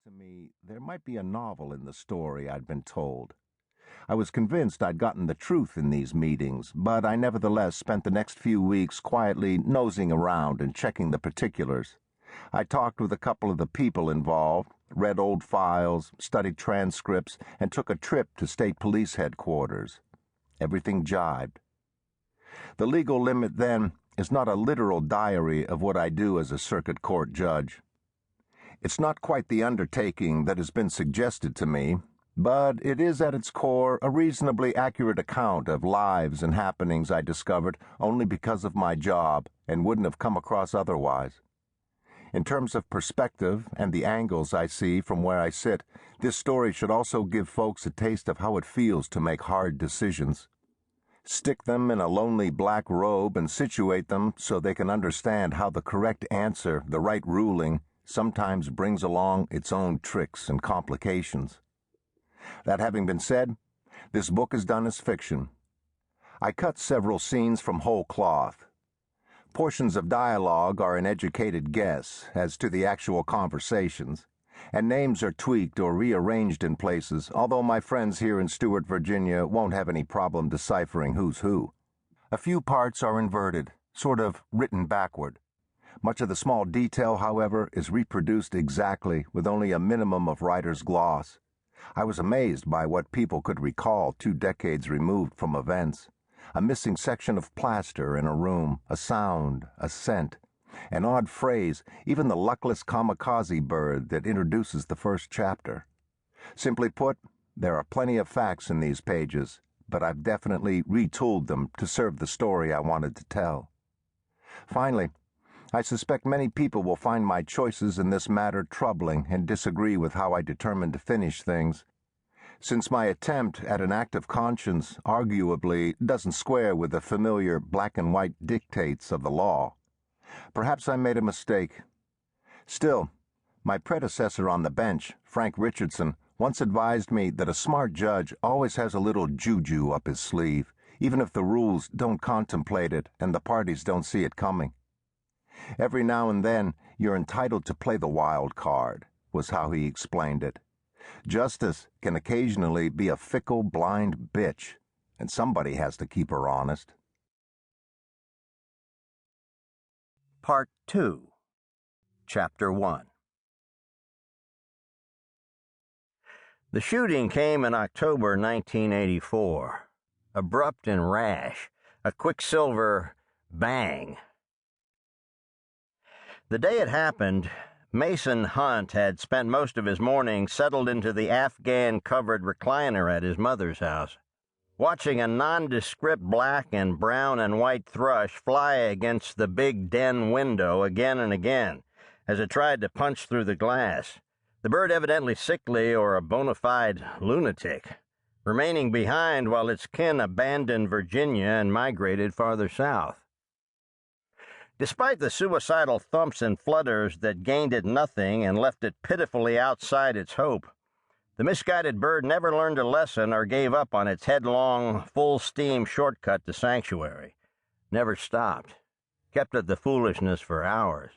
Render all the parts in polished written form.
to me there might be a novel in the story I'd been told. I was convinced I'd gotten the truth in these meetings, but I nevertheless spent the next few weeks quietly nosing around and checking the particulars. I talked with a couple of the people involved, read old files, studied transcripts, and took a trip to state police headquarters. Everything jibed. The legal limit, then, is not a literal diary of what I do as a circuit court judge. It's not quite the undertaking that has been suggested to me, but it is at its core a reasonably accurate account of lives and happenings I discovered only because of my job and wouldn't have come across otherwise. In terms of perspective and the angles I see from where I sit, this story should also give folks a taste of how it feels to make hard decisions. Stick them in a lonely black robe and situate them so they can understand how the correct answer, the right ruling, sometimes brings along its own tricks and complications. That having been said, this book is done as fiction. I cut several scenes from whole cloth. Portions of dialogue are an educated guess as to the actual conversations, and names are tweaked or rearranged in places, although my friends here in Stewart, Virginia won't have any problem deciphering who's who. A few parts are inverted, sort of written backward. Much of the small detail, however, is reproduced exactly with only a minimum of writer's gloss. I was amazed by what people could recall 2 decades removed from events. A missing section of plaster in a room, a sound, a scent, an odd phrase, even the luckless kamikaze bird that introduces the first chapter. Simply put, there are plenty of facts in these pages, but I've definitely retooled them to serve the story I wanted to tell. Finally, I suspect many people will find my choices in this matter troubling and disagree with how I determined to finish things, since my attempt at an act of conscience arguably doesn't square with the familiar black and white dictates of the law. Perhaps I made a mistake. Still, my predecessor on the bench, Frank Richardson, once advised me that a smart judge always has a little juju up his sleeve, even if the rules don't contemplate it and the parties don't see it coming. Every now and then, you're entitled to play the wild card, was how he explained it. Justice can occasionally be a fickle, blind bitch, and somebody has to keep her honest. Part 2, Chapter 1. The shooting came in October 1984. Abrupt and rash, a quicksilver bang. The day it happened, Mason Hunt had spent most of his morning settled into the Afghan-covered recliner at his mother's house, watching a nondescript black and brown and white thrush fly against the big den window again and again as it tried to punch through the glass, the bird evidently sickly or a bona fide lunatic, remaining behind while its kin abandoned Virginia and migrated farther south. Despite the suicidal thumps and flutters that gained it nothing and left it pitifully outside its hope, the misguided bird never learned a lesson or gave up on its headlong, full-steam shortcut to sanctuary. Never stopped. Kept at the foolishness for hours.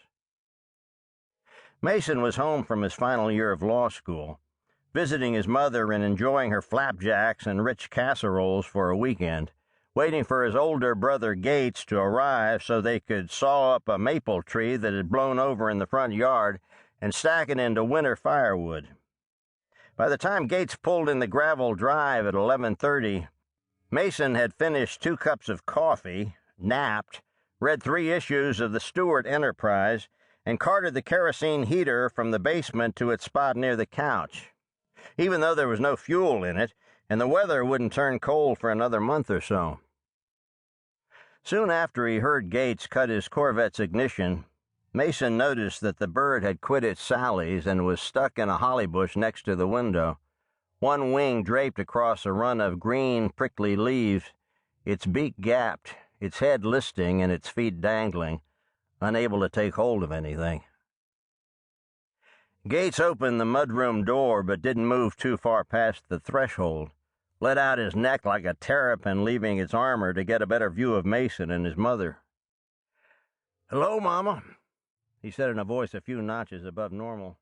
Mason was home from his final year of law school, visiting his mother and enjoying her flapjacks and rich casseroles for a weekend, waiting for his older brother Gates to arrive so they could saw up a maple tree that had blown over in the front yard and stack it into winter firewood. By the time Gates pulled in the gravel drive at 11:30, Mason had finished 2 cups of coffee, napped, read 3 issues of the Stewart Enterprise, and carted the kerosene heater from the basement to its spot near the couch, even though there was no fuel in it, and the weather wouldn't turn cold for another month or so. Soon after he heard Gates cut his Corvette's ignition, Mason noticed that the bird had quit its sallies and was stuck in a holly bush next to the window, one wing draped across a run of green, prickly leaves, its beak gapped, its head listing and its feet dangling, unable to take hold of anything. Gates opened the mudroom door but didn't move too far past the threshold, let out his neck like a terrapin leaving its armor to get a better view of Mason and his mother. "Hello, Mama," he said in a voice a few notches above normal.